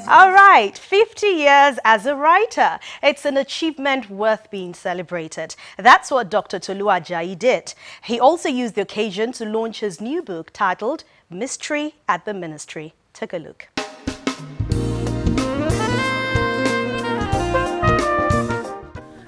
All right, 50 years as a writer. It's an achievement worth being celebrated. That's what Dr. Tolu Ajayi did. He also used the occasion to launch his new book titled Mystery at the Ministry. Take a look.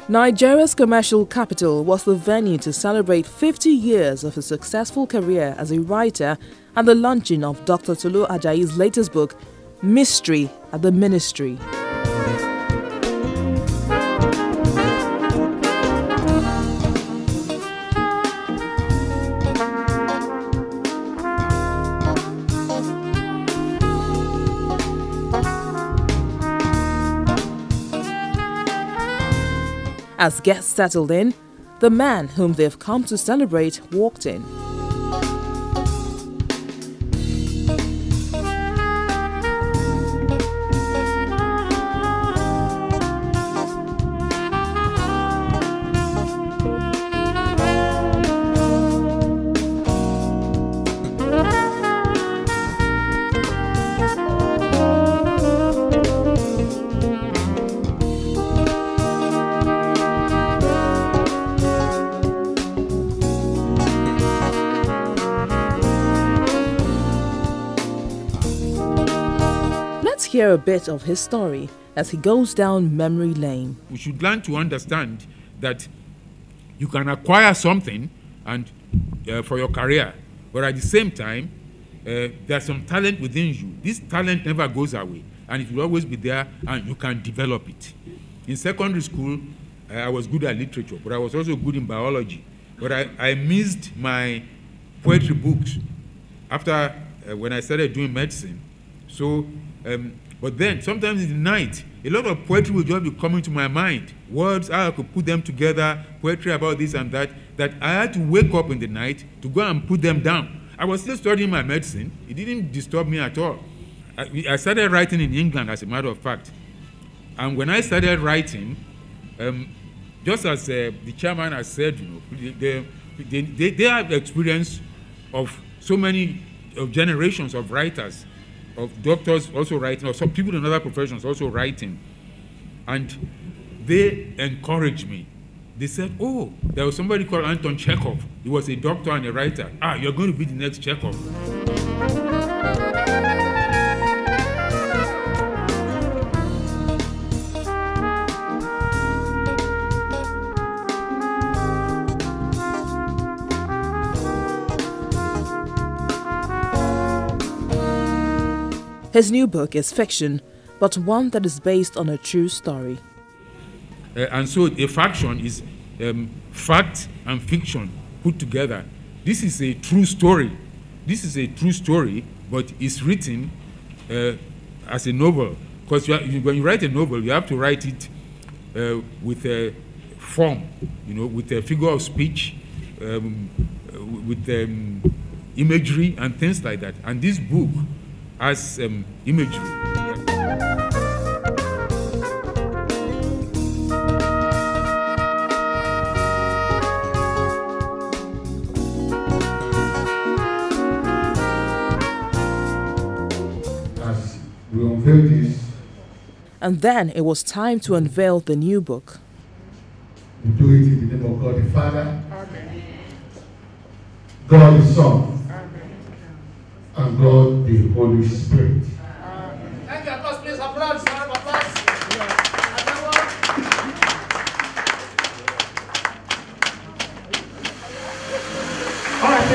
Nigeria's commercial capital was the venue to celebrate 50 years of his successful career as a writer and the launching of Dr. Tolu Ajayi's latest book, Mystery at the Ministry. As guests settled in, the man whom they've come to celebrate walked in. Let's hear a bit of his story as he goes down memory lane. We should learn to understand that you can acquire something and for your career, but at the same time, there's some talent within you. This talent never goes away, and it will always be there, and you can develop it. In secondary school, I was good at literature, but I was also good in biology. But I missed my poetry books after when I started doing medicine. So, but then sometimes in the night, a lot of poetry will just be coming to my mind. Words, how I could put them together, poetry about this and that I had to wake up in the night to go and put them down. I was still studying my medicine. It didn't disturb me at all. I started writing in England, as a matter of fact. And when I started writing, just as the chairman has said, you know, they have experience of so many generations of writers, of doctors also writing, or some people in other professions also writing. And they encouraged me. They said, oh, there was somebody called Anton Chekhov. He was a doctor and a writer. Ah, you're going to be the next Chekhov. His new book is fiction, but one that is based on a true story. And so a faction is fact and fiction put together. This is a true story. This is a true story, but it's written as a novel. Because when you write a novel, you have to write it with a form, you know, with a figure of speech, with imagery and things like that. And this book has imagery. As we unveil this, And then it was time to unveil the new book. we do it in the name of God the Father, God the Son, and God the Holy Spirit. Thank you, applause, please. Applause. All right,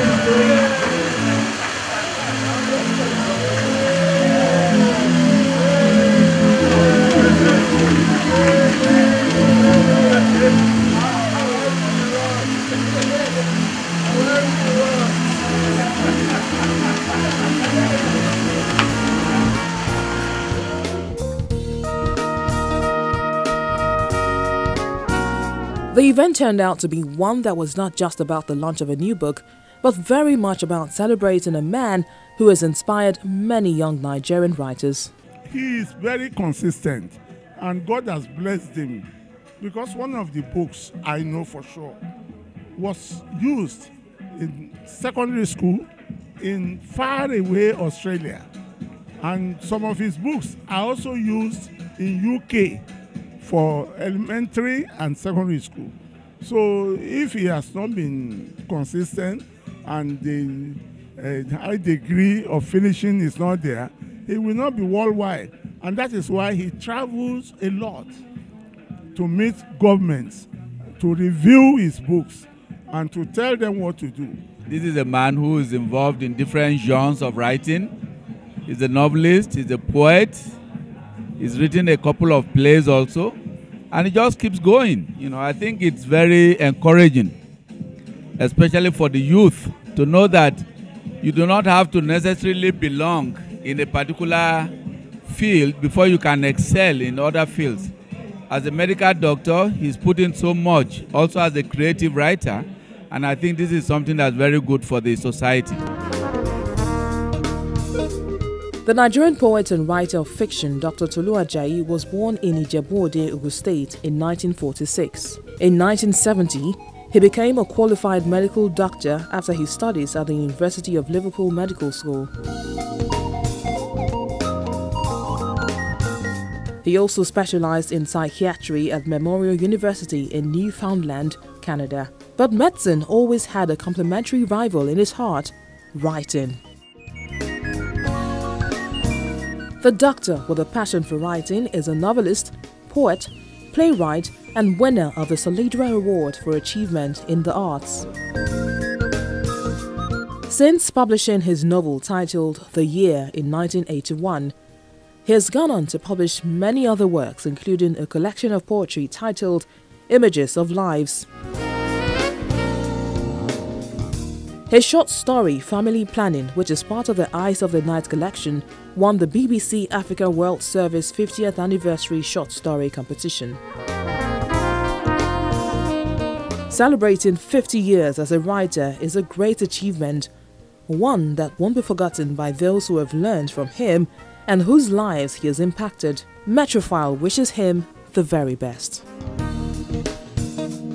The event turned out to be one that was not just about the launch of a new book, but very much about celebrating a man who has inspired many young Nigerian writers. He is very consistent, and God has blessed him, because one of the books I know for sure was used in secondary school in faraway Australia. And some of his books are also used in UK for elementary and secondary school. So if he has not been consistent and the high degree of finishing is not there, he will not be worldwide. And that is why he travels a lot to meet governments, to review his books, and to tell them what to do. This is a man who is involved in different genres of writing. He's a novelist, he's a poet, he's written a couple of plays also, and he just keeps going. You know, I think it's very encouraging, especially for the youth, to know that you do not have to necessarily belong in a particular field before you can excel in other fields. As a medical doctor, he's put in so much, also as a creative writer, and I think this is something that's very good for the society. The Nigerian poet and writer of fiction Dr. Tolu Ajayi was born in Ijebu-Ode, Ogun State in 1946. In 1970, he became a qualified medical doctor after his studies at the University of Liverpool Medical School. He also specialized in psychiatry at Memorial University in Newfoundland, Canada. But medicine always had a complementary rival in his heart: writing. The doctor with a passion for writing is a novelist, poet, playwright, and winner of the Solidra Award for Achievement in the Arts. Since publishing his novel titled The Year in 1981, he has gone on to publish many other works, including a collection of poetry titled Images of Lives. His short story, Family Planning, which is part of the Eyes of the Night collection, won the BBC Africa World Service 50th Anniversary Short Story Competition. Celebrating 50 years as a writer is a great achievement, one that won't be forgotten by those who have learned from him and whose lives he has impacted. Metrofile wishes him the very best.